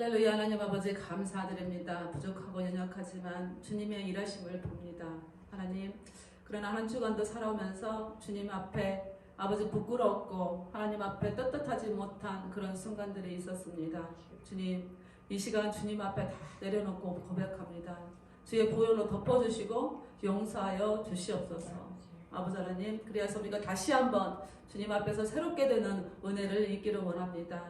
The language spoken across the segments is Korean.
할렐루야. 하나님 아버지 감사드립니다. 부족하고 연약하지만 주님의 일하심을 봅니다. 하나님, 그러나 한 주간도 살아오면서 주님 앞에 아버지 부끄럽고 하나님 앞에 떳떳하지 못한 그런 순간들이 있었습니다. 주님, 이 시간 주님 앞에 다 내려놓고 고백합니다. 주의 보혈로 덮어주시고 용서하여 주시옵소서. 아버지 하나님, 그래서 우리가 다시 한번 주님 앞에서 새롭게 되는 은혜를 잊기를 원합니다.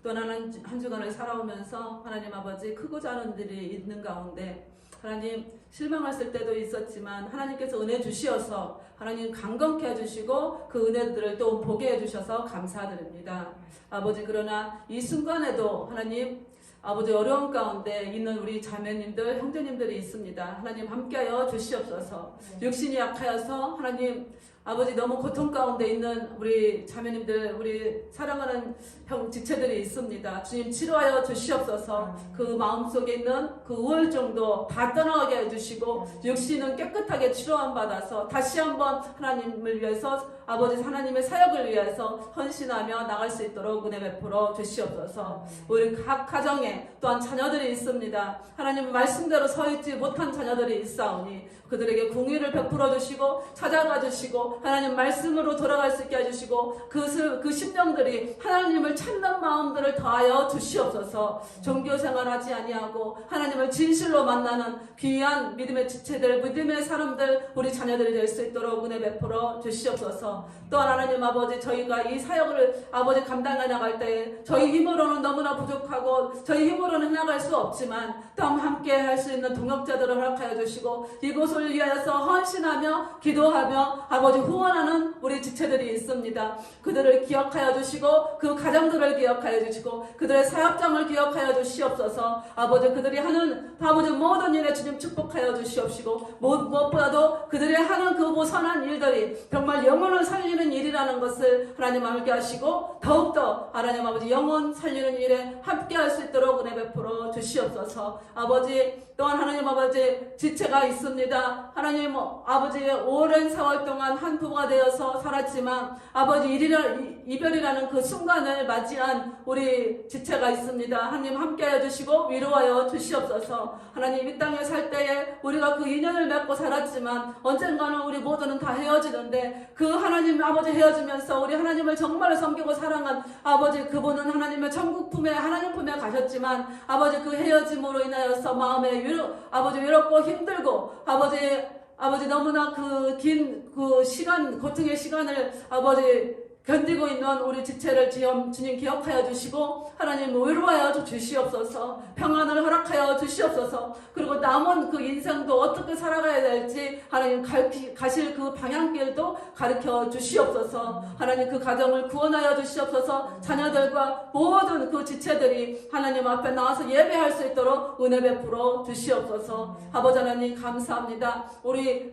또 하나는 한 주간을 살아오면서 하나님 아버지 크고 작은 일이 있는 가운데 하나님 실망했을 때도 있었지만 하나님께서 은혜 주시어서 하나님 강건케 해주시고 그 은혜들을 또 보게 해주셔서 감사드립니다. 아버지, 그러나 이 순간에도 하나님 아버지 어려운 가운데 있는 우리 자매님들 형제님들이 있습니다. 하나님 함께하여 주시옵소서. 육신이 약하여서 하나님 아버지 너무 고통 가운데 있는 우리 자매님들, 우리 사랑하는 형 지체들이 있습니다. 주님 치료하여 주시옵소서. 그 마음속에 있는 그 우울증도 다 떠나게 해주시고 육신은 깨끗하게 치료함 받아서 다시 한번 하나님을 위해서 아버지 하나님의 사역을 위해서 헌신하며 나갈 수 있도록 은혜 베풀어 주시옵소서. 우리 각 가정에 또한 자녀들이 있습니다. 하나님 말씀대로 서 있지 못한 자녀들이 있사오니 그들에게 공의를 베풀어 주시고 찾아가 주시고 하나님 말씀으로 돌아갈 수 있게 해주시고 그 심령들이 하나님을 찾는 마음들을 더하여 주시옵소서. 종교생활하지 아니하고 하나님을 진실로 만나는 귀한 믿음의 지체들, 믿음의 사람들, 우리 자녀들이 될 수 있도록 은혜 베풀어 주시옵소서. 또한 하나님 아버지, 저희가 이 사역을 아버지 감당해 나갈 때에 저희 힘으로는 너무나 부족하고 저희 힘으로는 해나갈 수 없지만 또 함께 할 수 있는 동역자들을 허락하여 주시고 이곳을 위하여서 헌신하며 기도하며 아버지 후원하는 우리 지체들이 있습니다. 그들을 기억하여 주시고 그 가정들을 기억하여 주시고 그들의 사역장을 기억하여 주시옵소서. 아버지, 그들이 하는 아버지 모든 일에 주님 축복하여 주시옵시고 무엇보다도 그들이 하는 그 선한 일들이 정말 영혼을 살리는 일이라는 것을 하나님 알게 하시고 더욱더 하나님 아버지 영혼 살리는 일에 함께 할 수 있도록 은혜 베풀어 주시옵소서. 아버지, 또한 하나님 아버지 지체가 있습니다. 하나님 아버지 오랜 세월 동안 한 부부가 되어서 살았지만 아버지 이별이라는 그 순간을 맞이한 우리 지체가 있습니다. 하나님 함께하여 주시고 위로하여 주시옵소서. 하나님 이 땅에 살 때에 우리가 그 인연을 맺고 살았지만 언젠가는 우리 모두는 다 헤어지는데 그 하나님 아버지 헤어지면서 우리 하나님을 정말 섬기고 사랑한 아버지 그분은 하나님의 천국 품에 하나님 품에 가셨지만 아버지 그 헤어짐으로 인하여서 마음에 아버지 외롭고 힘들고 아버지 너무나 그 긴 그 시간 고통의 시간을 아버지 견디고 있는 우리 지체를 주님 기억하여 주시고 하나님 위로하여 주시옵소서. 평안을 허락하여 주시옵소서. 그리고 남은 그 인생도 어떻게 살아가야 될지 하나님 가실 그 방향길도 가르쳐 주시옵소서. 하나님 그 가정을 구원하여 주시옵소서. 자녀들과 모든 그 지체들이 하나님 앞에 나와서 예배할 수 있도록 은혜 베풀어 주시옵소서. 아버지 하나님 감사합니다.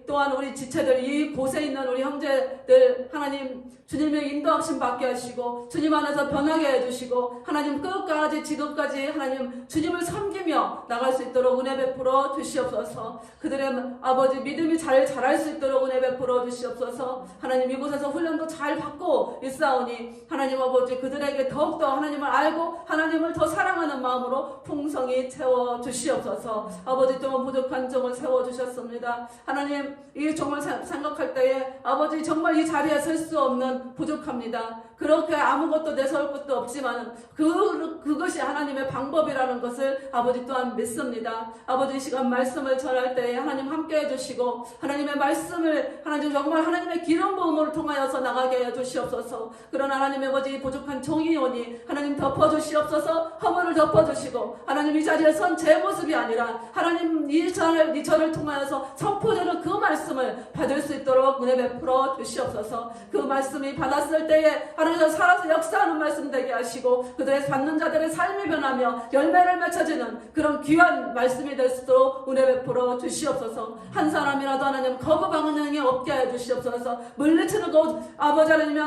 또한 우리 지체들 이곳에 있는 우리 형제들 하나님 주님의 인도하심 받게 하시고 주님 안에서 변하게 해주시고 하나님 끝까지 지금까지 하나님 주님을 섬기며 나갈 수 있도록 은혜 베풀어 주시옵소서. 그들의 아버지 믿음이 잘 자랄 수 있도록 은혜 베풀어 주시옵소서. 하나님 이곳에서 훈련도 잘 받고 있사오니 하나님 아버지 그들에게 더욱더 하나님을 알고 하나님을 더 사랑하는 마음으로 풍성히 채워 주시옵소서. 아버지 또 부족한 종을 세워 주셨습니다. 하나님 이 종을 생각할 때에 아버지 정말 이 자리에 설 수 없는 부족합니다. 그렇게 아무것도 내세울 것도 없지만 그것이 하나님의 방법이라는 것을 아버지 또한 믿습니다. 아버지 이 시간 말씀을 전할 때에 하나님 함께 해주시고 하나님의 말씀을 하나님 정말 하나님의 기름 부음을 통하여서 나가게 해주시옵소서. 그러나 하나님의 아버지 부족한 종이 오니 하나님 덮어주시옵소서. 허물을 덮어주시고 하나님 이 자리에 선 제 모습이 아니라 하나님 이 저를 통하여서 선포되는 그 말씀을 받을 수 있도록 은혜 베풀어 주시옵소서. 그 말씀이 받았을 때에 하나님 살아서 역사하는 말씀 되게 하시고 그들의 받는 자들의 삶이 변하며 열매를 맺혀지는 그런 귀한 말씀이 될 수 있도록 은혜 베풀어 주시옵소서. 한 사람이라도 하나님 거부 반응이 없게 해 주시옵소서. 물리치는 것 아버지 하나님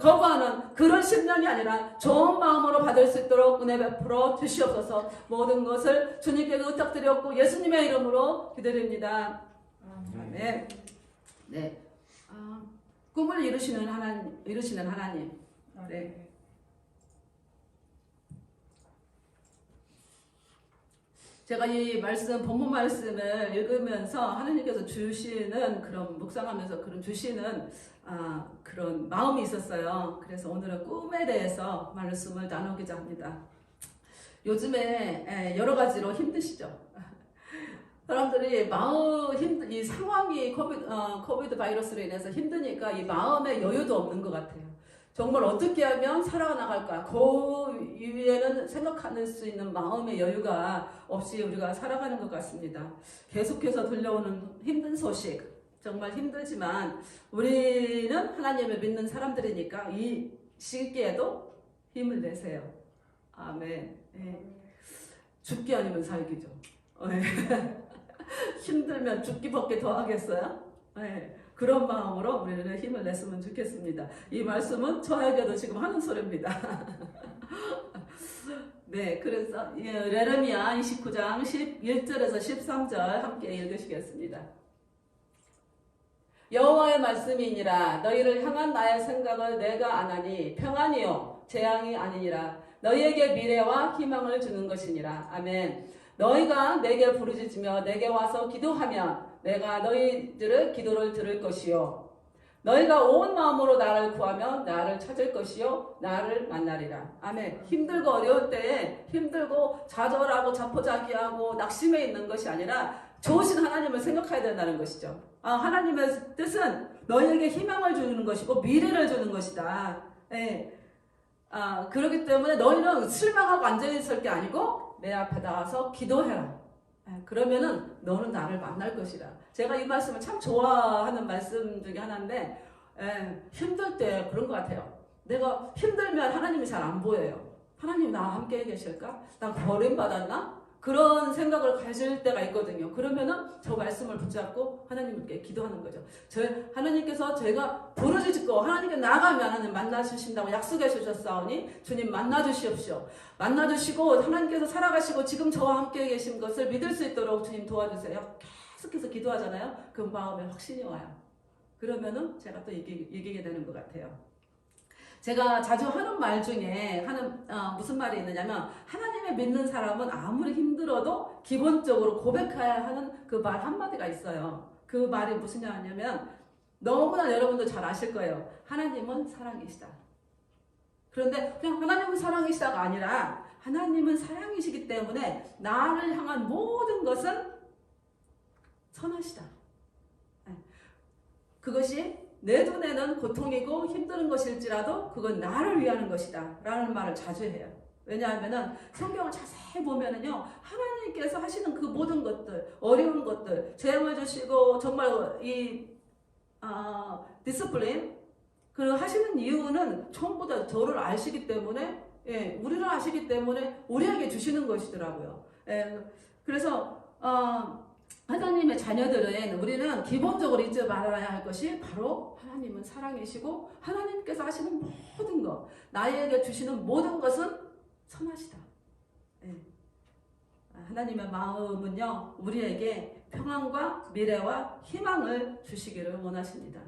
거부하는 그런 심령이 아니라 좋은 마음으로 받을 수 있도록 은혜 베풀어 주시옵소서. 모든 것을 주님께 의탁드렸고 예수님의 이름으로 기도드립니다. 아멘. 네. 꿈을 이루시는 하나님. 네. 제가 이 말씀, 본문 말씀을 읽으면서 하나님께서 주시는 그런 묵상하면서 그런 주시는 그런 마음이 있었어요. 그래서 오늘은 꿈에 대해서 말씀을 나누고자 합니다. 요즘에 여러 가지로 힘드시죠? 사람들이 이 상황이 코비드 바이러스로 인해서 힘드니까 이 마음의 여유도 없는 것 같아요. 정말 어떻게 하면 살아나갈까? 그 위에는 생각할 수 있는 마음의 여유가 없이 우리가 살아가는 것 같습니다. 계속해서 들려오는 힘든 소식, 정말 힘들지만 우리는 하나님을 믿는 사람들이니까 이 시기에도 힘을 내세요. 아멘. 네. 죽기 아니면 살기죠. 네. 힘들면 죽기밖에 더 하겠어요? 네. 그런 마음으로 우리는 힘을 냈으면 좋겠습니다. 이 말씀은 저에게도 지금 하는 소리입니다. 네, 그래서 예레미야 29장 11절에서 13절 함께 읽으시겠습니다. 여호와의 말씀이니라. 너희를 향한 나의 생각을 내가 아나니 평안이요 재앙이 아니니라. 너희에게 미래와 희망을 주는 것이니라. 아멘. 너희가 내게 부르짖으며 내게 와서 기도하면 내가 너희들의 기도를 들을 것이요 너희가 온 마음으로 나를 구하면 나를 찾을 것이요 나를 만나리라. 아멘. 힘들고 어려울 때에 힘들고 좌절하고 자포자기하고 낙심해 있는 것이 아니라 좋으신 하나님을 생각해야 된다는 것이죠. 하나님의 뜻은 너희에게 희망을 주는 것이고 미래를 주는 것이다. 예. 그렇기 때문에 너희는 실망하고 앉아있을 게 아니고 내 앞에 나와서 기도해라. 그러면은 너는 나를 만날 것이다. 제가 이 말씀을 참 좋아하는 말씀 중에 하나인데 힘들 때 그런 것 같아요. 내가 힘들면 하나님이 잘 안 보여요. 하나님 나와 함께 계실까? 난 버림받았나? 그런 생각을 가질 때가 있거든요. 그러면은 저 말씀을 붙잡고 하나님께 기도하는 거죠. 하나님께서 제가 부르짖고 하나님께 나가면 하나님 만나주신다고 약속해 주셨사오니 주님 만나주시옵시오. 만나주시고 하나님께서 살아가시고 지금 저와 함께 계신 것을 믿을 수 있도록 주님 도와주세요. 계속해서 기도하잖아요. 그 마음에 확신이 와요. 그러면은 제가 또 이기게 되는 것 같아요. 제가 자주 하는 말 중에 무슨 말이 있느냐면 하나님을 믿는 사람은 아무리 힘들어도 기본적으로 고백해야 하는 그 말 한마디가 있어요. 그 말이 무슨 말이냐면 너무나 여러분도 잘 아실 거예요. 하나님은 사랑이시다. 그런데 그냥 하나님은 사랑이시다가 아니라 하나님은 사랑이시기 때문에 나를 향한 모든 것은 선하시다. 그것이 내 눈에는 고통이고 힘든 것일지라도 그건 나를 위하는 것이다 라는 말을 자주 해요. 왜냐하면 성경을 자세히 보면은요 하나님께서 하시는 그 모든 것들 어려운 것들 재앙을 주시고 정말 이 디스플레인 그 하시는 이유는 전부 다 저를 아시기 때문에 우리를 아시기 때문에 우리에게 주시는 것이더라고요. 그래서 하나님의 자녀들은 우리는 기본적으로 잊지 말아야 할 것이 바로 하나님은 사랑이시고 하나님께서 하시는 모든 것 나에게 주시는 모든 것은 선하시다. 하나님의 마음은요 우리에게 평안과 미래와 희망을 주시기를 원하십니다.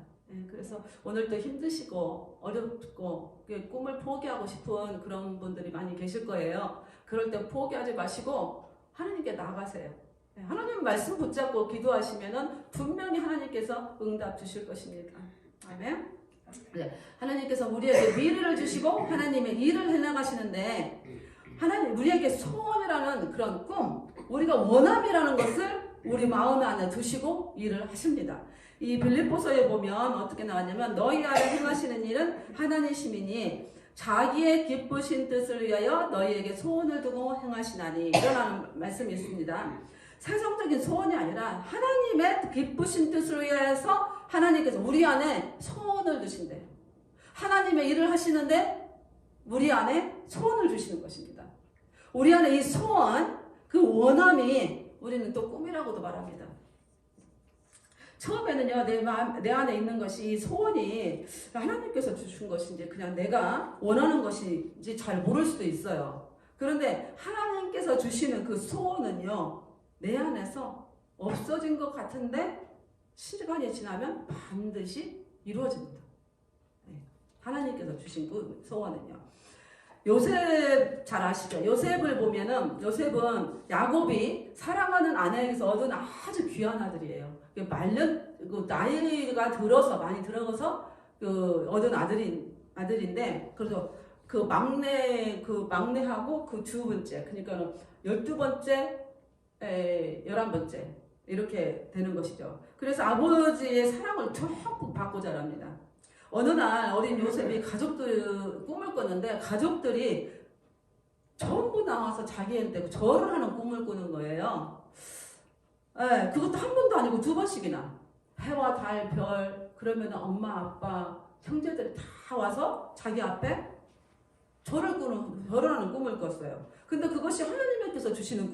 그래서 오늘도 힘드시고 어렵고 꿈을 포기하고 싶은 그런 분들이 많이 계실 거예요. 그럴 때 포기하지 마시고 하나님께 나가세요. 하나님 말씀 붙잡고 기도하시면은 분명히 하나님께서 응답 주실 것입니다. 아멘. 네. 하나님께서 우리에게 미래를 주시고 하나님의 일을 해나가시는데 하나님 우리에게 소원이라는 그런 꿈, 우리가 원함이라는 것을 우리 마음 안에 두시고 일을 하십니다. 이 빌립보서에 보면 어떻게 나왔냐면 너희 안에 행하시는 일은 하나님이시니 자기의 기쁘신 뜻을 위하여 너희에게 소원을 두고 행하시나니 이런 말씀이 있습니다. 세상적인 소원이 아니라 하나님의 기쁘신 뜻을 위해서 하나님께서 우리 안에 소원을 두신대요. 하나님의 일을 하시는데 우리 안에 소원을 주시는 것입니다. 우리 안에 이 소원, 그 원함이 우리는 또 꿈이라고도 말합니다. 처음에는요 내 안에 있는 것이 이 소원이 하나님께서 주신 것인지 그냥 내가 원하는 것인지 잘 모를 수도 있어요. 그런데 하나님께서 주시는 그 소원은요 내 안에서 없어진 것 같은데 시간이 지나면 반드시 이루어집니다. 하나님께서 주신 그 소원은요. 요셉 잘 아시죠? 요셉을 보면은 요셉은 야곱이 사랑하는 아내에게서 얻은 아주 귀한 아들이에요. 나이가 들어서 많이 들어서 얻은 아들인데 그래서 막내하고 그 두 번째 그러니까 12번째 11번째 이렇게 되는 것이죠. 그래서 아버지의 사랑을 전부 받고 자랍니다. 어느 날 어린 요셉이 가족들 꿈을 꿨는데 가족들이 전부 나와서 자기한테 절을 하는 꿈을 꾸는 거예요. 그것도 한 번도 아니고 두 번씩이나 해와 달, 별 그러면 엄마, 아빠, 형제들이 다 와서 자기 앞에 절을 하는 꿈을 꿨어요. 근데 그것이 하나님께서 주시는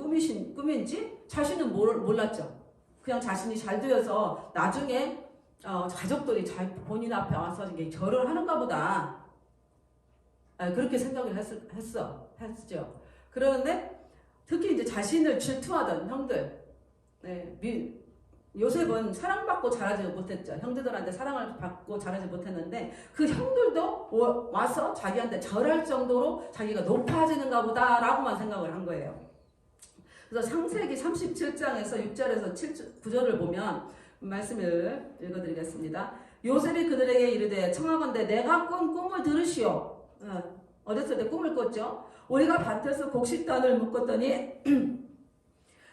꿈인지 자신은 몰랐죠. 그냥 자신이 잘 되어서 나중에 가족들이 본인 앞에 와서 이게 절을 하는가 보다. 그렇게 생각을 했죠. 그런데 특히 이제 자신을 질투하던 형들, 요셉은 사랑받고 자라지 못했죠. 형제들한테 사랑을 받고 자라지 못했는데 그 형들도 와서 자기한테 절할 정도로 자기가 높아지는가 보다라고만 생각을 한 거예요. 그래서 창세기 37장에서 6절에서 9절을 보면 말씀을 읽어드리겠습니다. 요셉이 그들에게 이르되 청하건대 내가 꾼 꿈을 들으시오. 어렸을 때 꿈을 꿨죠. 우리가 밭에서 곡식단을 묶었더니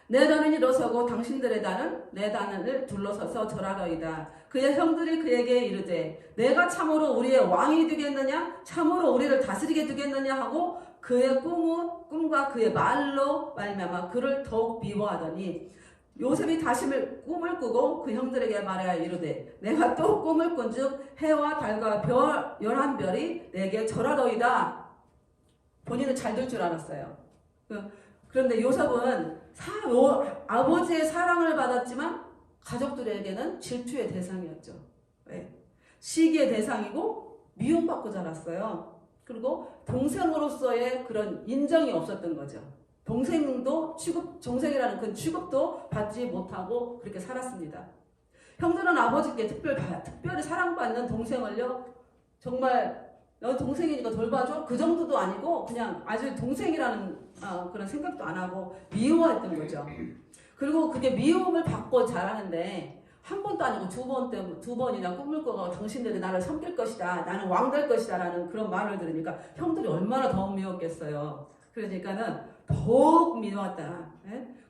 내 단은 일어서고 당신들의 단은 내 단을 둘러서서 절하러이다. 그의 형들이 그에게 이르되 내가 참으로 우리의 왕이 되겠느냐 참으로 우리를 다스리게 되겠느냐 하고 그의 꿈과 그의 말로 말미암아 그를 더욱 미워하더니 요셉이 다시 꿈을 꾸고 그 형들에게 말하여 이르되 내가 또 꿈을 꾼즉 해와 달과 별 11별이 내게 절하러이다. 본인은 잘 될 줄 알았어요. 그런데 요셉은 아버지의 사랑을 받았지만 가족들에게는 질투의 대상이었죠. 시기의 대상이고 미움받고 자랐어요. 그리고 동생으로서의 그런 인정이 없었던 거죠. 동생이라는 그 취급도 받지 못하고 그렇게 살았습니다. 형들은 아버지께 특별히 사랑받는 동생을요, 정말 너 동생이니까 돌봐줘? 그 정도도 아니고 그냥 아주 동생이라는 그런 생각도 안 하고 미워했던 거죠. 그리고 그게 미움을 받고 자라는데 한 번도 아니고 두 번이나 꿈을 꿔서 당신들이 나를 섬길 것이다. 나는 왕 될 것이다. 라는 그런 말을 들으니까 형들이 얼마나 더 미웠겠어요. 그러니까는 더욱 미워했다.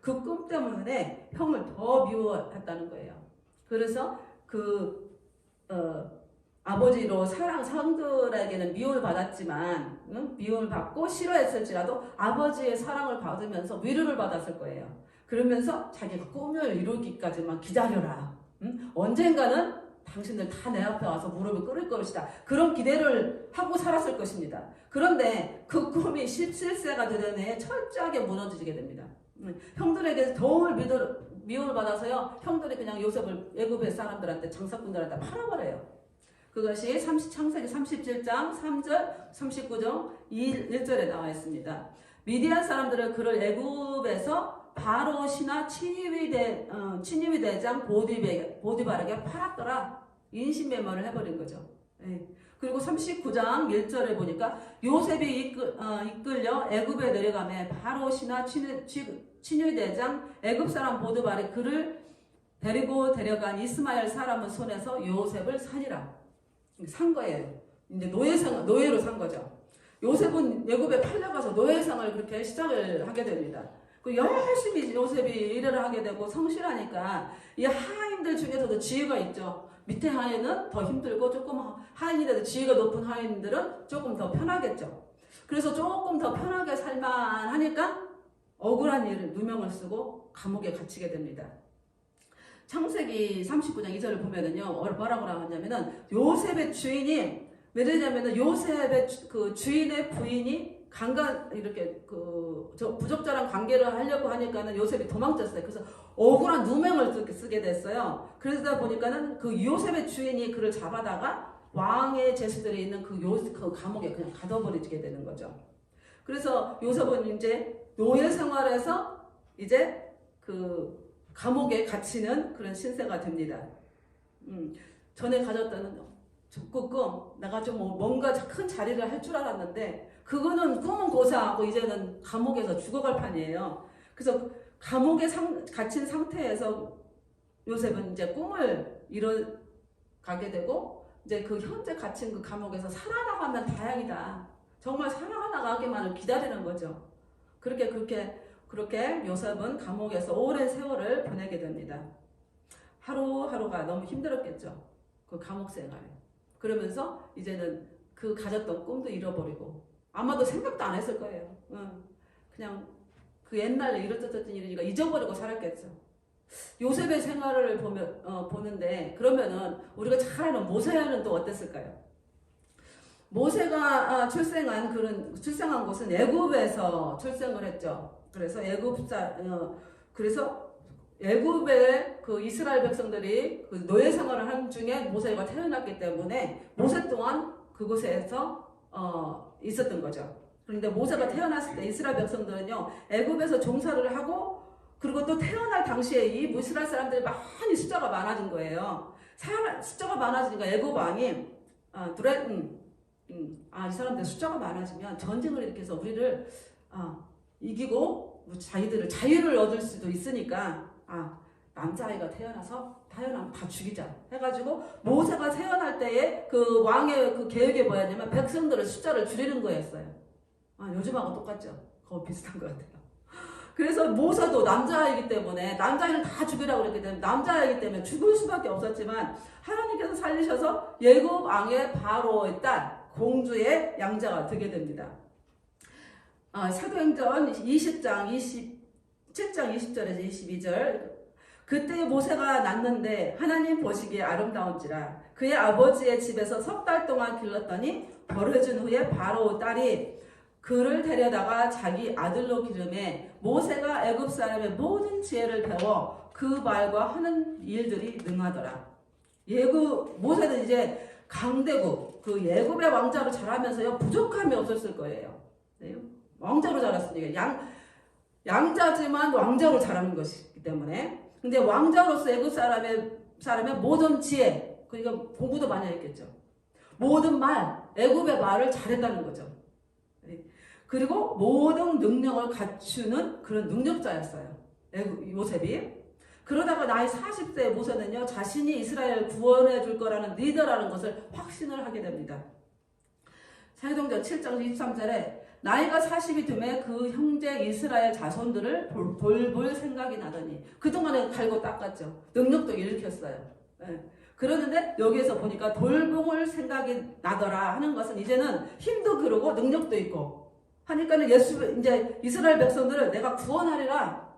그 꿈 때문에 형을 더 미워했다는 거예요. 그래서 아버지로 성들에게는 미움을 받았지만 미움을 받고 싫어했을지라도 아버지의 사랑을 받으면서 위로를 받았을 거예요. 그러면서 자기가 꿈을 이루기까지만 기다려라. 언젠가는 당신들 다 내 앞에 와서 무릎을 꿇을 것이다. 그런 기대를 하고 살았을 것입니다. 그런데 그 꿈이 17세가 되던 해에 철저하게 무너지게 됩니다. 형들에게 더욱 미움을 받아서요. 형들이 그냥 요셉을 애굽의 사람들한테 장사꾼들한테 팔아버려요. 그것이 창세기 37장 3절 39절 1절에 나와 있습니다. 미디안 사람들은 그를 애굽에서 바로 신하 친위위 대장 보디발에게 팔았더라. 인신매매를 해버린 거죠. 그리고 39장 1절에 보니까 요셉이 이끌려 애굽에 내려가매 바로 신하 친위 대장 애굽 사람 보디발이 그를 데리고 데려간 이스마엘 사람의 손에서 요셉을 사니라. 산 거예요. 이제 노예로 산 거죠. 요셉은 애굽에 팔려가서 노예생활을 그렇게 시작을 하게 됩니다. 열심히 요셉이 일을 하게 되고 성실하니까 이 하인들 중에서도 지위가 있죠. 밑에 하인은 더 힘들고 조금 하인이라도 지위가 높은 하인들은 조금 더 편하겠죠. 그래서 조금 더 편하게 살만하니까 억울한 일을 누명을 쓰고 감옥에 갇히게 됩니다. 창세기 39장 2절을 보면은요, 뭐라고 나왔냐면은, 요셉의 주인이, 왜냐면은 요셉의 그 주인의 부인이 이렇게 부적절한 관계를 하려고 하니까는 요셉이 도망쳤어요. 그래서 억울한 누명을 쓰게 됐어요. 그러다 보니까는 그 요셉의 주인이 그를 잡아다가 왕의 제수들이 있는 그 감옥에 그냥 가둬버리게 되는 거죠. 그래서 요셉은 이제 노예 생활에서 이제 감옥에 갇히는 그런 신세가 됩니다. 전에 가졌던 꿈, 내가 좀 뭔가 큰 자리를 할 줄 알았는데 그거는 꿈은 고사하고 이제는 감옥에서 죽어갈 판이에요. 그래서 감옥에 갇힌 상태에서 요셉은 이제 꿈을 이뤄가게 되고 이제 그 현재 갇힌 그 감옥에서 살아나가면 다행이다. 정말 살아나가기만을 기다리는 거죠. 그렇게 요셉은 감옥에서 오랜 세월을 보내게 됩니다. 하루하루가 너무 힘들었겠죠. 그 감옥 생활에. 그러면서 이제는 그 가졌던 꿈도 잃어버리고 아마도 생각도 안 했을 거예요. 그냥 그 옛날에 이렇던 일이니까 잊어버리고 살았겠죠. 요셉의 생활을 보는데 그러면은 우리가 잘 아는 모세는 또 어땠을까요? 모세가 출생한 곳은 애굽에서 출생을 했죠. 그래서 애굽의 그 이스라엘 백성들이 그 노예 생활을 한 중에 모세가 태어났기 때문에 모세 또한 그곳에서 있었던 거죠. 그런데 모세가 태어났을 때 이스라엘 백성들은요 애굽에서 종사를 하고 그리고 또 태어날 당시에 이 이스라엘 사람들이 많이 숫자가 많아진 거예요. 숫자가 많아지니까 애굽 왕이 이 사람들 숫자가 많아지면 전쟁을 일으켜서 우리를 이기고 자기들을 자유를 얻을 수도 있으니까 남자아이가 태어나면 다 죽이자 해가지고 모세가 태어날 때에 그 왕의 그 계획이 뭐였냐면 백성들의 숫자를 줄이는 거였어요. 요즘하고 똑같죠. 거의 비슷한 것 같아요. 그래서 모세도 남자아이기 때문에 남자아이를 다 죽이라고 그랬기 때문에 남자아이기 때문에 죽을 수밖에 없었지만 하나님께서 살리셔서 애굽 왕의 바로의 딸 공주의 양자가 되게 됩니다. 사도행전 20장 27장 20절에서 22절 그때 모세가 낳는데 하나님 보시기에 아름다운지라 그의 아버지의 집에서 석 달 동안 길렀더니 벌어진 후에 바로 딸이 그를 데려다가 자기 아들로 기름해 모세가 애굽 사람의 모든 지혜를 배워 그 말과 하는 일들이 능하더라. 모세는 이제 강대국 그 애굽의 왕자로 자라면서요 부족함이 없었을 거예요. 네? 왕자로 자랐으니까 양자지만 왕자로 자라는 것이기 때문에 근데 왕자로서 애굽 사람의 모든 지혜 그러니까 공부도 많이 했겠죠. 모든 애굽의 말을 잘했다는 거죠. 그리고 모든 능력을 갖추는 그런 능력자였어요. 요셉이. 그러다가 나이 40세 모세는요 자신이 이스라엘을 구원해 줄 거라는 리더라는 것을 확신을 하게 됩니다. 사도행전 7장 23절에 나이가 40이 되매 그 형제 이스라엘 자손들을 돌볼 생각이 나더니 그동안에 갈고 닦았죠. 능력도 일으켰어요. 그러는데 여기에서 보니까 돌볼 생각이 나더라 하는 것은 이제는 힘도 그러고 능력도 있고 하니까는 이제 이스라엘 백성들을 내가 구원하리라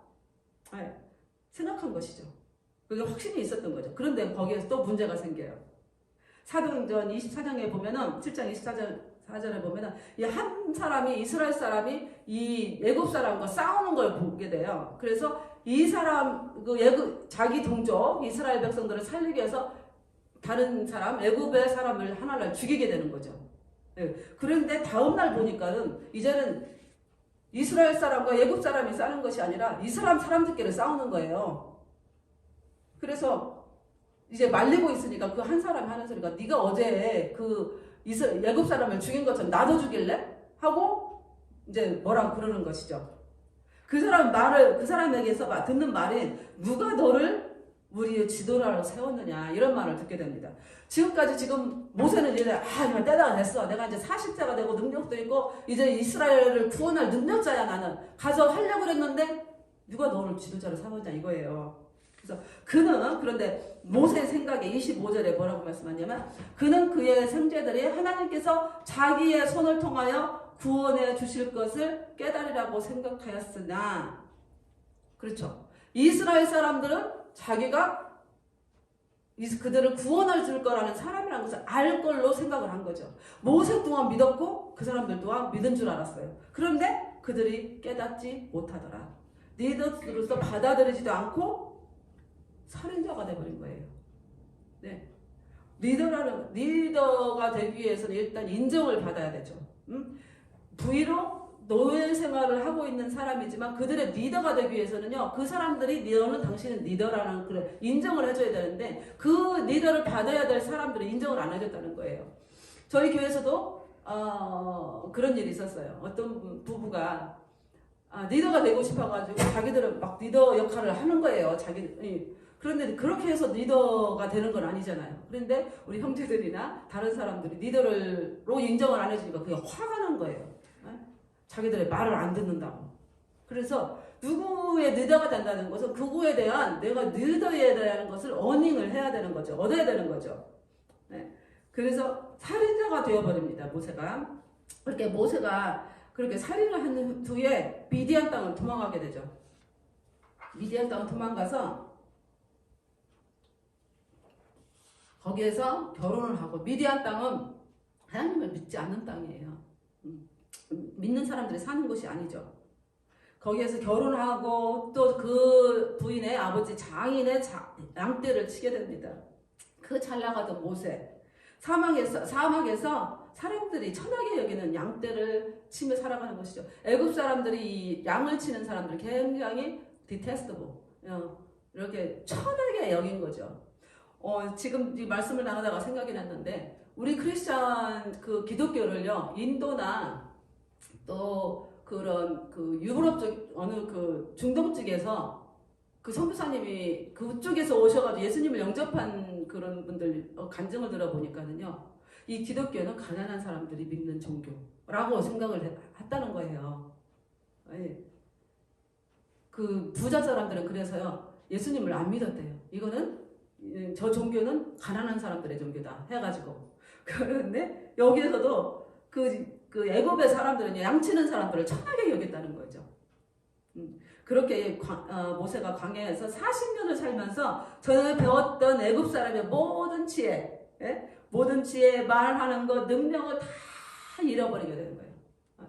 생각한 것이죠. 그게 확신이 있었던 거죠. 그런데 거기에서 또 문제가 생겨요. 사도행전 24장에 보면은 7장 24절에 보면은 한 사람이 이스라엘 사람이 이 애굽 사람과 싸우는 걸 보게 돼요. 그래서 이 사람 자기 동족 이스라엘 백성들을 살리기 위해서 다른 사람 애굽의 사람을 하나를 죽이게 되는 거죠. 그런데 다음날 보니까는 이제는 이스라엘 사람과 애굽 사람이 싸우는 것이 아니라 이 사람들끼리 싸우는 거예요. 그래서 이제 말리고 있으니까 그 한 사람이 하는 소리가 네가 어제 그 애굽 사람을 죽인 것처럼 나도 죽일래? 하고 이제 뭐라고 그러는 것이죠. 그 사람에게서 듣는 말이 누가 너를 우리의 지도자로 세웠느냐 이런 말을 듣게 됩니다. 지금까지 모세는 이제 이제 때가 됐어. 내가 이제 40세가 되고 능력도 있고 이제 이스라엘을 구원할 능력자야 나는. 가서 하려고 그랬는데 누가 너를 지도자로 삼았냐 이거예요. 그래서 그런데 모세의 생각에 25절에 뭐라고 말씀하냐면 그는 그의 형제들이 하나님께서 자기의 손을 통하여 구원해 주실 것을 깨달으라고 생각하였으나 그렇죠. 이스라엘 사람들은 자기가 그들을 구원할 줄 거라는 사람이라는 것을 알 걸로 생각을 한 거죠. 모세 또한 믿었고 그 사람들 또한 믿은 줄 알았어요. 그런데 그들이 깨닫지 못하더라. 리더로서 받아들이지도 않고 살인자가 돼버린 거예요. 네. 리더가 되기 위해서는 일단 인정을 받아야 되죠. 부위로 노예 생활을 하고 있는 사람이지만 그들의 리더가 되기 위해서는요 그 사람들이 너는 당신은 리더라는 그런 인정을 해줘야 되는데 그 리더를 받아야 될 사람들은 인정을 안 해줬다는 거예요. 저희 교회에서도 그런 일이 있었어요. 어떤 부부가 리더가 되고 싶어가지고 자기들은 막 리더 역할을 하는 거예요. 그런데 그렇게 해서 리더가 되는 건 아니잖아요. 그런데 우리 형제들이나 다른 사람들이 리더로 인정을 안 해주니까 그게 화가 난 거예요. 자기들의 말을 안 듣는다고. 그래서 누구의 리더가 된다는 것은 그거에 대한 내가 리더에 대한 것을 어닝을 해야 되는 거죠. 얻어야 되는 거죠. 네. 그래서 살인자가 되어버립니다. 모세가. 그렇게 모세가 그렇게 살인을 한 후에 미디안 땅을 도망가게 되죠. 미디안 땅을 도망가서 거기에서 결혼을 하고, 미디안 땅은 하나님을 믿지 않는 땅이에요. 믿는 사람들이 사는 곳이 아니죠. 거기에서 결혼하고 또 그 부인의 아버지 장인의 양떼를 치게 됩니다. 그 잘 나가던 모세, 사막에서 사람들이 천하게 여기는 양떼를 치며 살아가는 것이죠. 애굽 사람들이 양을 치는 사람들 굉장히 디테스트able, 이렇게 천하게 여긴 거죠. 지금 이 말씀을 나누다가 생각이 났는데, 우리 크리스천 그 기독교를요, 인도나 또 그런 그 유럽 쪽 어느 그 중동 쪽에서 그 선교사님이 그쪽에서 오셔가지고 예수님을 영접한 그런 분들 간증을 들어보니까는요, 이 기독교는 가난한 사람들이 믿는 종교라고 생각을 했다는 거예요. 그 부자 사람들은 그래서요, 예수님을 안 믿었대요. 저 종교는 가난한 사람들의 종교다 해가지고. 그런데 여기에서도 그 애굽의 사람들은 양치는 사람들을 천하게 여겼다는 거죠. 그렇게 모세가 광야에서 40년을 살면서 전에 배웠던 애굽 사람의 모든 지혜, 말하는 것, 능력을 다 잃어버리게 되는 거예요.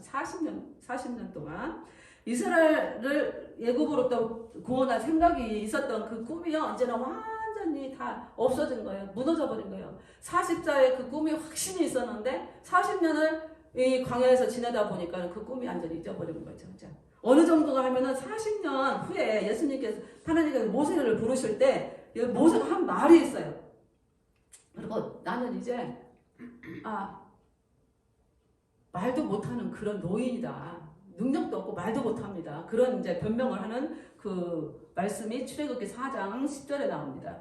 40년 동안 이스라엘을 애굽으로부터 구원할 생각이 있었던 그 꿈이요, 언제나 완전히 다 없어진 거예요. 무너져 버린 거예요. 40자의 그 꿈이 확신이 있었는데 40년을 이 광야에서 지내다 보니까 그 꿈이 완전히 잊어버린 거죠. 어느 정도가 하면은 40년 후에 하나님께서 모세를 부르실 때 모세가 한 말이 있어요. 그리고 나는 이제 말도 못하는 그런 노인이다. 능력도 없고 말도 못합니다. 그런 이제 변명을 하는 그 말씀이 출애굽기 4장 10절에 나옵니다.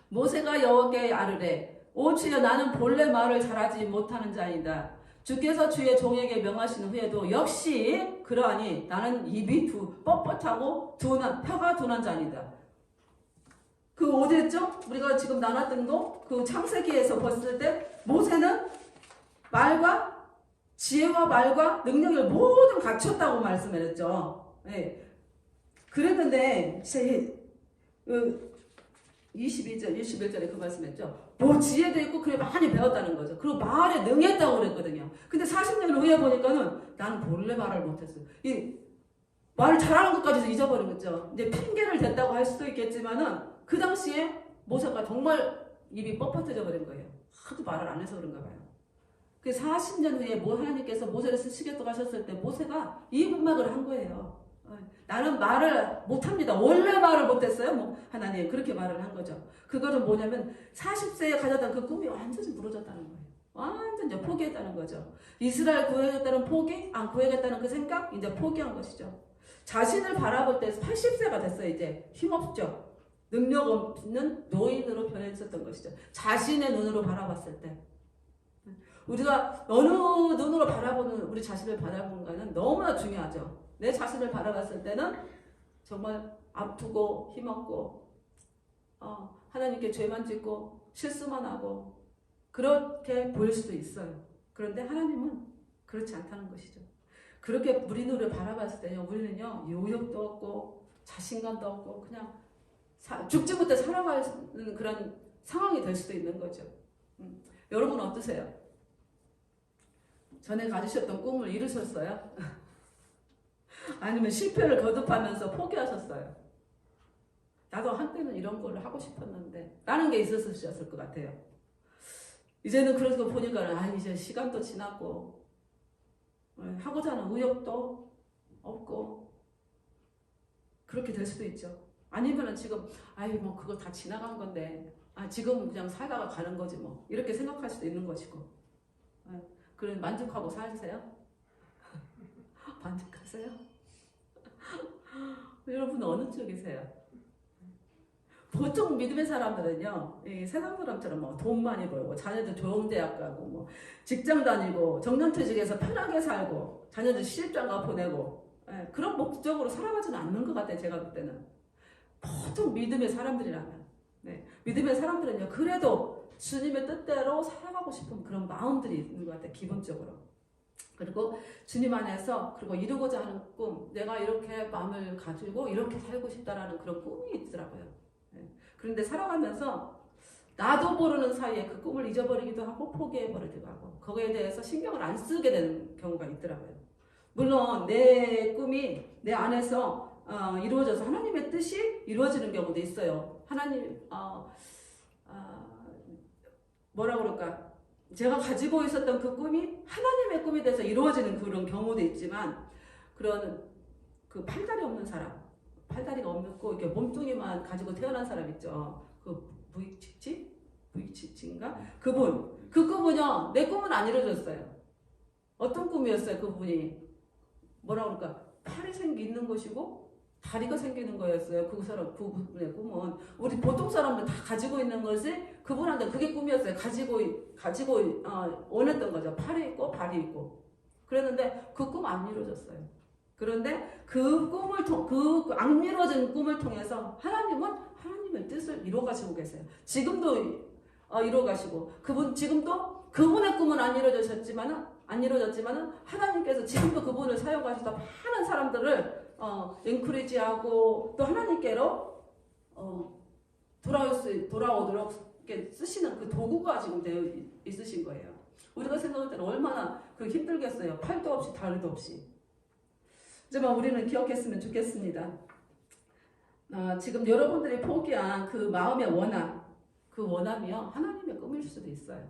모세가 여호와께 아뢰되 오 주여 나는 본래 말을 잘하지 못하는 자이다. 주께서 주의 종에게 명하신 후에도 역시 그러하니 나는 입이 뻣뻣하고 혀가 둔한 자니다. 그 어디였죠? 우리가 지금 나눴던 거, 그 창세기에서 봤을 때 모세는 말과 지혜와 말과 능력을 모두 갖췄다고 말씀을 했죠. 네. 그랬는데 21절에 그 말씀했죠. 지혜도 있고 그래 많이 배웠다는 거죠. 그리고 말에 능했다고 그랬거든요. 근데 40년 후에 보니까는 나는 본래 말을 못했어요. 이 말을 잘하는 것까지도 잊어버린 거죠. 이제 핑계를 댔다고 할 수도 있겠지만은 그 당시에 모세가 정말 입이 뻣뻣해져 버린 거예요. 하도 말을 안 해서 그런가 봐요. 그 40년 후에 하나님께서 모세를 쓰시겠다고 하셨을 때 모세가 입음막을 한 거예요. 나는 말을 못합니다. 원래 말을 못했어요. 하나님 그렇게 말을 한 거죠. 그거는 뭐냐면 40세에 가졌던 그 꿈이 완전히 무너졌다는 거예요. 완전히 포기했다는 거죠. 이스라엘 구해야겠다는 포기, 안 구해야겠다는 그 생각, 이제 포기한 것이죠. 자신을 바라볼 때 80세가 됐어요. 이제 힘없죠. 능력 없는 노인으로 변해있었던 것이죠. 자신의 눈으로 바라봤을 때. 우리가 어느 눈으로 바라보는, 우리 자신을 바라보는가는 너무나 중요하죠. 내 자신을 바라봤을 때는 정말 아프고 힘없고 하나님께 죄만 짓고 실수만 하고 그렇게 보일 수도 있어요. 그런데 하나님은 그렇지 않다는 것이죠. 그렇게 우리 눈을 바라봤을 때요, 우리는요 요욕도 없고 자신감도 없고 그냥 죽지 못해 살아가는 그런 상황이 될 수도 있는 거죠. 여러분은 어떠세요? 전에 가지셨던 꿈을 이루셨어요? 아니면 실패를 거듭하면서 포기하셨어요? 나도 한때는 이런 걸 하고 싶었는데 라는 게 있었을 것 같아요. 이제는 그래서 보니까 이제 시간도 지났고 하고자 하는 의욕도 없고 그렇게 될 수도 있죠. 아니면은 지금 그거 다 지나간 건데 지금 그냥 살다가 가는 거지 이렇게 생각할 수도 있는 것이고 그런 만족하고 사세요? 만족하세요? 여러분 어느 쪽이세요? 보통 믿음의 사람들은요, 이 세상 사람처럼 뭐 돈 많이 벌고, 자녀들 좋은 대학 가고, 뭐 직장 다니고, 정년퇴직해서 편하게 살고, 자녀들 시집장가 보내고, 그런 목적으로 살아가지는 않는 것 같아요, 제가 볼 때는. 보통 믿음의 사람들이라면. 믿음의 사람들은요, 그래도 주님의 뜻대로 살아가고 싶은 그런 마음들이 있는 것 같아요, 기본적으로. 그리고 주님 안에서, 그리고 이루고자 하는 꿈, 내가 이렇게 마음을 가지고 이렇게 살고 싶다라는 그런 꿈이 있더라고요. 그런데 살아가면서 나도 모르는 사이에 그 꿈을 잊어버리기도 하고 포기해버리기도 하고 거기에 대해서 신경을 안 쓰게 되는 경우가 있더라고요. 물론 내 꿈이 내 안에서 이루어져서 하나님의 뜻이 이루어지는 경우도 있어요. 하나님 뭐라 그럴까, 제가 가지고 있었던 그 꿈이 하나님의 꿈이 돼서 이루어지는 그런 경우도 있지만, 그런 그 팔다리 없는 사람, 팔다리가 없고 이렇게 몸뚱이만 가지고 태어난 사람 있죠. 그 부익치치인가? 그분. 그 꿈은요, 내 꿈은 안 이루어졌어요. 어떤 꿈이었어요, 그분이? 뭐라 그럴까? 팔이 있는 것이고 다리가 생기는 거였어요. 그 사람, 그분의 꿈은. 우리 보통 사람들 다 가지고 있는 것이 그분한테 그게 꿈이었어요. 가지고 원했던 거죠. 팔이 있고 발이 있고. 그랬는데 그 꿈 안 이루어졌어요. 그런데 그 꿈을 안 이루어진 꿈을 통해서 하나님은 하나님의 뜻을 이루어가시고 계세요. 지금도 이루어가시고, 지금도 그분의 꿈은 안 이루어졌지만은 하나님께서 지금도 그분을 사용하셔서 많은 사람들을 엔커리지하고 또 하나님께로 돌아오도록 쓰시는 그 도구가 지금 되어 있으신 거예요. 우리가 생각할 때는 얼마나 힘들겠어요. 팔도 없이 다리도 없이. 하지만 우리는 기억했으면 좋겠습니다. 지금 여러분들이 포기한 그 마음의 원함, 그 원함이요, 하나님의 꿈일 수도 있어요.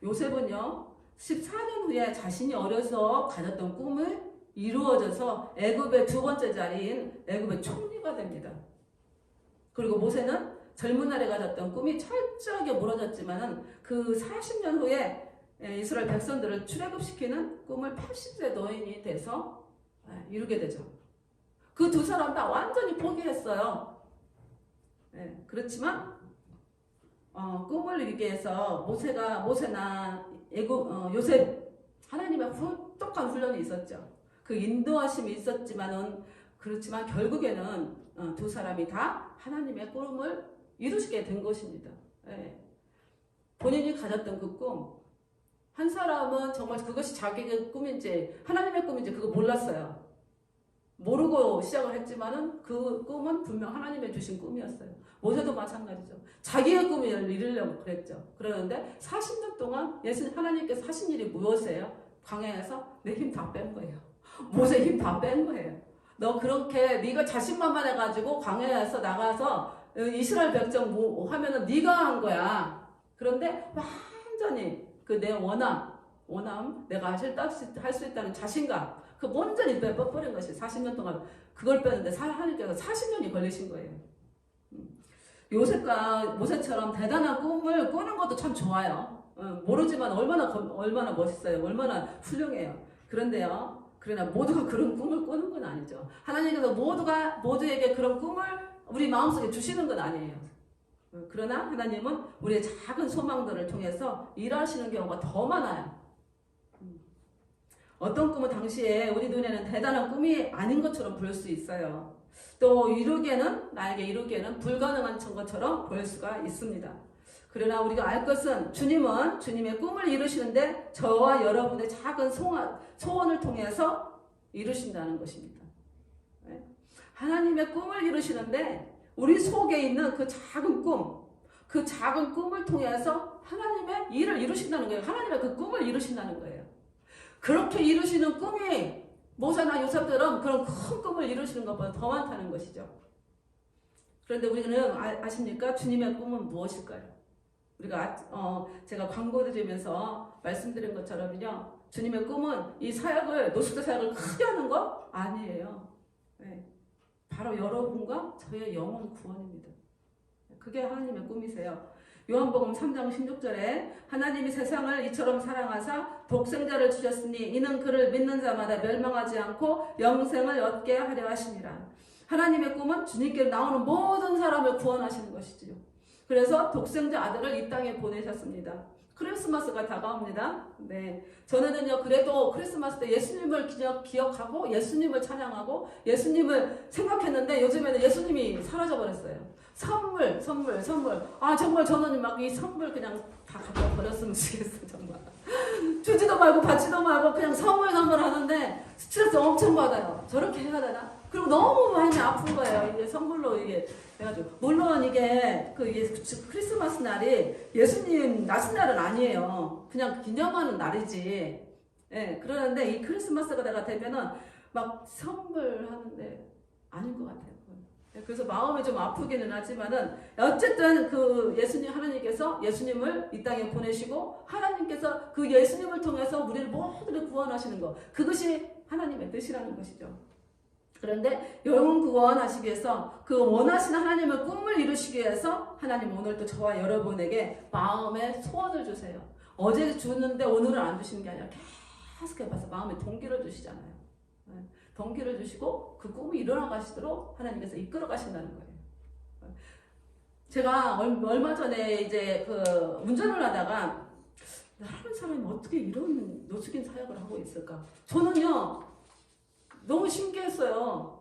요셉은요, 14년 후에 자신이 어려서 가졌던 꿈을 이루어져서 애굽의 두 번째 자리인 애굽의 총리가 됩니다. 그리고 모세는 젊은 날에 가졌던 꿈이 철저하게 무너졌지만은 그 40년 후에 이스라엘 백성들을 출애굽시키는 꿈을 80세 노인이 돼서 이루게 되죠. 그 두 사람 다 완전히 포기했어요. 그렇지만 꿈을 이루기 위해서 모세나 요셉, 하나님의 똑똑한 훈련이 있었죠. 그 인도하심이 있었지만은, 그렇지만 결국에는 두 사람이 다 하나님의 꿈을 이루시게 된 것입니다. 본인이 가졌던 그 꿈, 한 사람은 정말 그것이 자기의 꿈인지 하나님의 꿈인지 그거 몰랐어요. 모르고 시작을 했지만은 그 꿈은 분명 하나님의 주신 꿈이었어요. 모세도 마찬가지죠. 자기의 꿈을 이루려고 그랬죠. 그러는데 40년 동안 하나님께서 하신 일이 무엇이에요? 광야에서 내 힘 다 뺀 거예요. 모세 힘 다 뺀 거예요. 너 그렇게 네가 자신만만해가지고 광야에서 나가서 이스라엘 백성 하면은 네가 한 거야. 그런데 완전히 그 내 원함, 내가 할 수 있다는 자신감, 그 온전히 빼버린 것이 40년 동안 그걸 빼는데 하나님께서 40년이 걸리신 거예요. 요셉과 모세처럼 대단한 꿈을 꾸는 것도 참 좋아요. 모르지만 얼마나 멋있어요. 얼마나 훌륭해요. 그런데요, 그러나 모두가 그런 꿈을 꾸는 건 아니죠. 하나님께서 모두에게 그런 꿈을 우리 마음속에 주시는 건 아니에요. 그러나 하나님은 우리의 작은 소망들을 통해서 일하시는 경우가 더 많아요. 어떤 꿈은 당시에 우리 눈에는 대단한 꿈이 아닌 것처럼 보일 수 있어요. 또 나에게 이루기에는 불가능한 것처럼 보일 수가 있습니다. 그러나 우리가 알 것은 주님은 주님의 꿈을 이루시는데 저와 여러분의 작은 소원을 통해서 이루신다는 것입니다. 하나님의 꿈을 이루시는데 우리 속에 있는 그 작은 꿈을 통해서 하나님의 일을 이루신다는 거예요. 하나님의 그 꿈을 이루신다는 거예요. 그렇게 이루시는 꿈이 모세나 요셉처럼 그런 큰 꿈을 이루시는 것보다 더 많다는 것이죠. 그런데 우리는 아십니까? 주님의 꿈은 무엇일까요? 우리가 제가 광고 드리면서 말씀드린 것처럼요, 주님의 꿈은 이 사역을, 노숙자 사역을 크게 하는 거 아니에요. 바로 여러분과 저의 영혼 구원입니다. 그게 하나님의 꿈이세요. 요한복음 3장 16절에 하나님이 세상을 이처럼 사랑하사 독생자를 주셨으니 이는 그를 믿는 자마다 멸망하지 않고 영생을 얻게 하려 하심이라. 하나님의 꿈은 주님께 나오는 모든 사람을 구원하시는 것이지요. 그래서 독생자 아들을 이 땅에 보내셨습니다. 크리스마스가 다가옵니다. 네, 전에는요 그래도 크리스마스 때 예수님을 기억하고 예수님을 찬양하고 예수님을 생각했는데 요즘에는 예수님이 사라져 버렸어요. 선물. 아 정말 저는 막 이 선물 그냥 다 갖다 버렸으면 좋겠어 정말. 주지도 말고 받지도 말고 그냥 선물 하는데 스트레스 엄청 받아요. 저렇게 해야 되나? 그리고 너무 많이 아픈 거예요. 이게 선물로 이게 해가지고 물론 이게 크리스마스 날이 예수님 나신 날은 아니에요. 그냥 기념하는 날이지. 예, 그러는데 이 크리스마스가 내가 되면은 막 선물하는데 아닌 것 같아요. 그래서 마음이 좀 아프기는 하지만은 어쨌든 그 예수님 하나님께서 예수님을 이 땅에 보내시고 하나님께서 그 예수님을 통해서 우리를 모두를 구원하시는 것 그것이 하나님의 뜻이라는 것이죠. 그런데 영혼 구원하시기 위해서 그 원하시는 하나님의 꿈을 이루시기 위해서 하나님 오늘도 저와 여러분에게 마음의 소원을 주세요. 어제 주는데 오늘은 안 주시는 게 아니라 계속 해봐서 마음에 동기를 주시잖아요. 동기를 주시고 그 꿈이 일어나 가시도록 하나님께서 이끌어 가신다는 거예요. 제가 얼마 전에 이제 그 운전을 하다가 다른 사람이 어떻게 이런 노숙인 사역을 하고 있을까? 저는요 너무 신기했어요.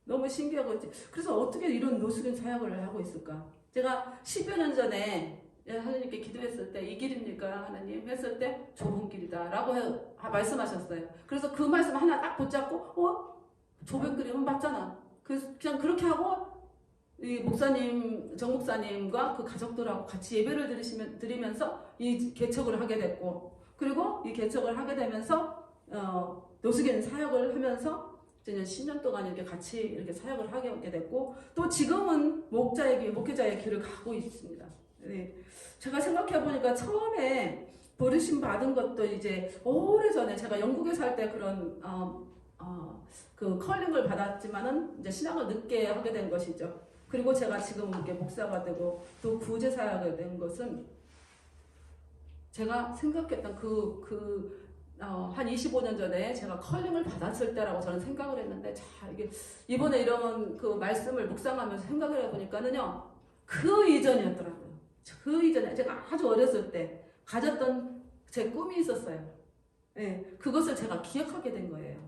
너무 신기하고 그래서 어떻게 이런 노숙인 사역을 하고 있을까? 제가 10여 년 전에 하나님께 기도했을 때 이 길입니까 하나님 했을 때 좁은 길이다 라고 말씀하셨어요. 그래서 그 말씀 하나 딱 붙잡고 좁은 길이면 맞잖아. 그래서 그냥 그렇게 하고 이 목사님 정 목사님과 그 가족들하고 같이 예배를 드리면서 이 개척을 하게 됐고 그리고 이 개척을 하게 되면서 노숙인 사역을 하면서 이제 10년 동안 이렇게 같이 이렇게 사역을 하게 됐고 또 지금은 목회자의 길을 가고 있습니다. 네. 제가 생각해 보니까 처음에 부르심 받은 것도 이제 오래전에 제가 영국에 살 때 그런 그 컬링을 받았지만은 이제 신앙을 늦게 하게 된 것이죠. 그리고 제가 지금 이렇게 목사가 되고 또 구제 사역이 된 것은 제가 생각했던 한 25년 전에 제가 컬링을 받았을 때라고 저는 생각을 했는데 이게 이번에 이런 그 말씀을 묵상하면서 생각을 해보니까는요 그 이전이었더라고요. 그 이전에 제가 아주 어렸을 때 가졌던 제 꿈이 있었어요. 네, 그것을 제가 기억하게 된 거예요.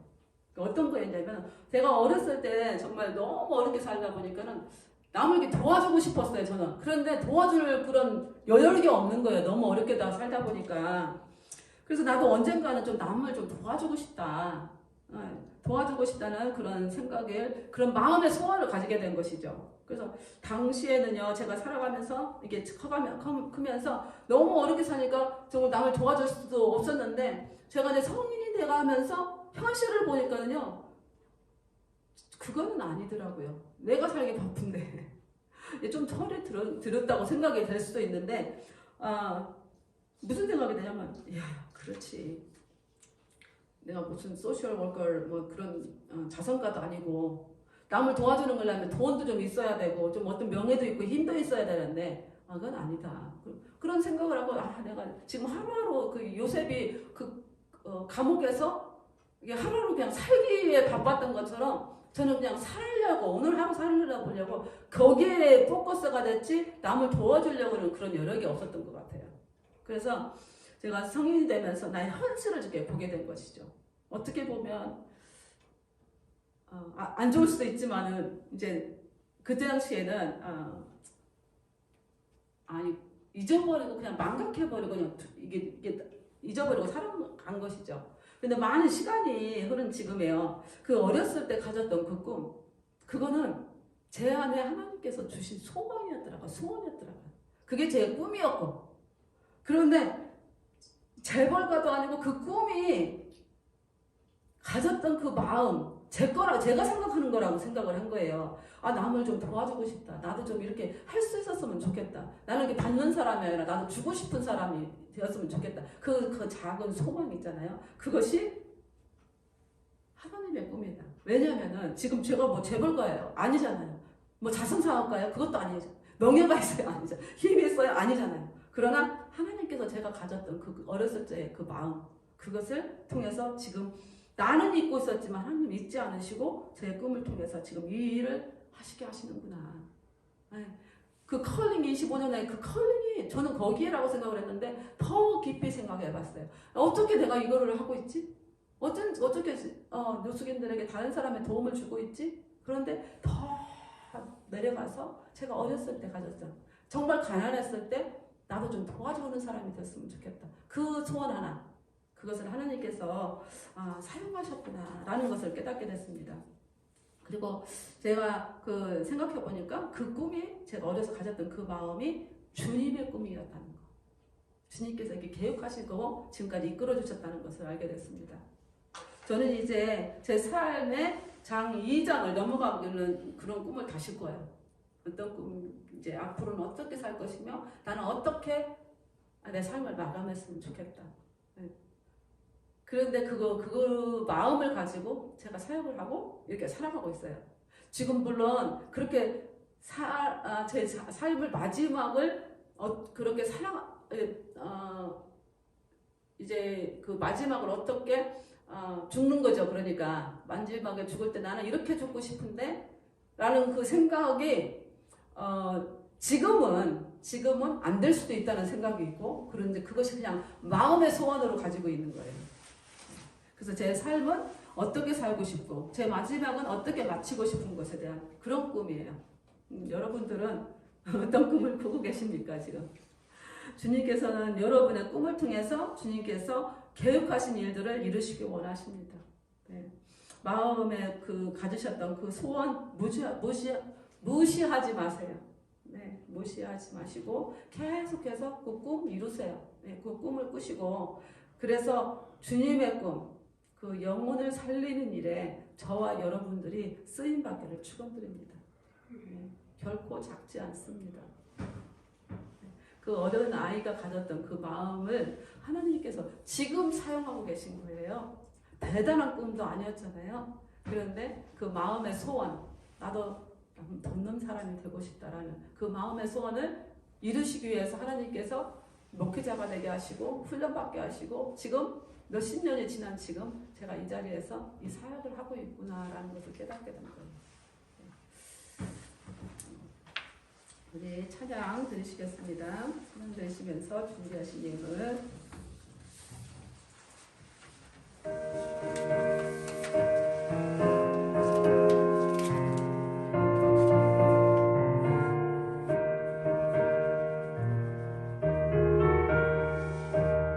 어떤 거였냐면 제가 어렸을 때 정말 너무 어렵게 살다 보니까는 남에게 도와주고 싶었어요. 저는. 그런데 도와줄 그런 여력이 없는 거예요. 너무 어렵게 살다 보니까. 그래서 나도 언젠가는 좀 남을 좀 도와주고 싶다. 도와주고 싶다는 그런 생각을 그런 마음의 소원을 가지게 된 것이죠. 그래서 당시에는요 제가 살아가면서 이게 크면서 너무 어렵게 사니까 정말 남을 도와줄 수도 없었는데 제가 이제 성인이 돼가면서 현실을 보니까는요 그거는 아니더라고요. 내가 살기 바쁜데 좀 철이 들었다고 생각이 될 수도 있는데 무슨 생각이 드냐면 야 그렇지 내가 무슨 소셜 워커 뭐 그런 자선가도 아니고 남을 도와주는 거려면 돈도 좀 있어야 되고 좀 어떤 명예도 있고 힘도 있어야 되는데 그건 아니다. 그런 생각을 하고 내가 지금 하루하루 그 요셉이 감옥에서 이게 하루하루 그냥 살기에 바빴던 것처럼 저는 그냥 살려고 오늘 하루 살려보려고 거기에 포커스가 됐지 남을 도와주려고는 그런 여력이 없었던 것 같아요. 그래서 제가 성인이 되면서 나의 현실을 이렇게 보게 된 것이죠. 어떻게 보면 안 좋을 수도 있지만은 이제 그때 당시에는 잊어버리고 그냥 망각해버리고 그냥 이게 잊어버리고 살아간 것이죠. 근데 많은 시간이 흐른 지금에요. 그 어렸을 때 가졌던 그 꿈, 그거는 제 안에 하나님께서 주신 소원이었더라고요. 그게 제 꿈이었고. 그런데 재벌가도 아니고 그 꿈이 가졌던 그 마음, 제가 생각하는 거라고 생각을 한 거예요. 남을 좀 도와주고 싶다. 나도 좀 이렇게 할 수 있었으면 좋겠다. 나는 이렇게 받는 사람이 아니라 나도 주고 싶은 사람이 되었으면 좋겠다. 그 작은 소망이 있잖아요. 그것이 하나님의 꿈이다. 왜냐면은 지금 제가 뭐 재벌가예요? 아니잖아요. 뭐 자선사업가예요? 그것도 아니죠. 명예가 있어요? 아니죠. 힘이 있어요? 아니잖아요. 그러나 하나님께서 제가 가졌던 그 어렸을 때의 그 마음, 그것을 통해서 지금 나는 잊고 있었지만 하나님 잊지 않으시고 제 꿈을 통해서 지금 이 일을 하시게 하시는구나. 네. 그 컬링이 25년에 그 컬링이 저는 거기에라고 생각을 했는데 더 깊이 생각해 봤어요. 어떻게 내가 이거를 하고 있지? 어떻게 노숙인들에게 다른 사람의 도움을 주고 있지? 그런데 더 내려가서 제가 어렸을 때 가졌죠. 정말 가난했을 때 나도 좀 도와주는 사람이 됐으면 좋겠다. 그 소원 하나. 그것을 하나님께서 사용하셨구나라는 것을 깨닫게 됐습니다. 그리고 제가 그 생각해 보니까 그 꿈이 제가 어려서 가졌던 그 마음이 주님의 꿈이었다는 거. 주님께서 이렇게 계획하시고 지금까지 이끌어 주셨다는 것을 알게 됐습니다. 저는 이제 제 삶의 장 2장을 넘어가는 그런 꿈을 다실 거예요. 어떤 꿈, 이제 앞으로는 어떻게 살 것이며 나는 어떻게 내 삶을 마감했으면 좋겠다. 그런데 그 마음을 가지고 제가 사역을 하고 이렇게 살아가고 있어요. 지금 물론 그렇게 제 삶을 마지막을 그렇게 이제 그 마지막을 어떻게 죽는 거죠. 그러니까 마지막에 죽을 때 나는 이렇게 죽고 싶은데 라는 그 생각이 지금은 안 될 수도 있다는 생각이 있고 그런데 그것이 그냥 마음의 소원으로 가지고 있는 거예요. 그래서 제 삶은 어떻게 살고 싶고 제 마지막은 어떻게 마치고 싶은 것에 대한 그런 꿈이에요. 여러분들은 어떤 꿈을 꾸고 계십니까 지금? 주님께서는 여러분의 꿈을 통해서 주님께서 계획하신 일들을 이루시기 원하십니다. 네. 마음에 가지셨던 그 소원 무시하지 마세요. 네, 무시하지 마시고 계속해서 그 꿈 이루세요. 네, 그 꿈을 꾸시고 그래서 주님의 꿈, 그 영혼을 살리는 일에 저와 여러분들이 쓰임받기를 축원드립니다. 네, 결코 작지 않습니다. 그 어린 아이가 가졌던 그 마음을 하나님께서 지금 사용하고 계신 거예요. 대단한 꿈도 아니었잖아요. 그런데 그 마음의 소원, 나도 돕는 사람이 되고 싶다라는 그 마음의 소원을 이루시기 위해서 하나님께서 목회자가 되게 하시고 훈련받게 하시고 지금 몇십 년이 지난 지금 제가 이 자리에서 이 사역을 하고 있구나라는 것을 깨닫게 된 거예요. 우리 찬양 드리시겠습니다. 찬양 드리시면서 준비하신 예물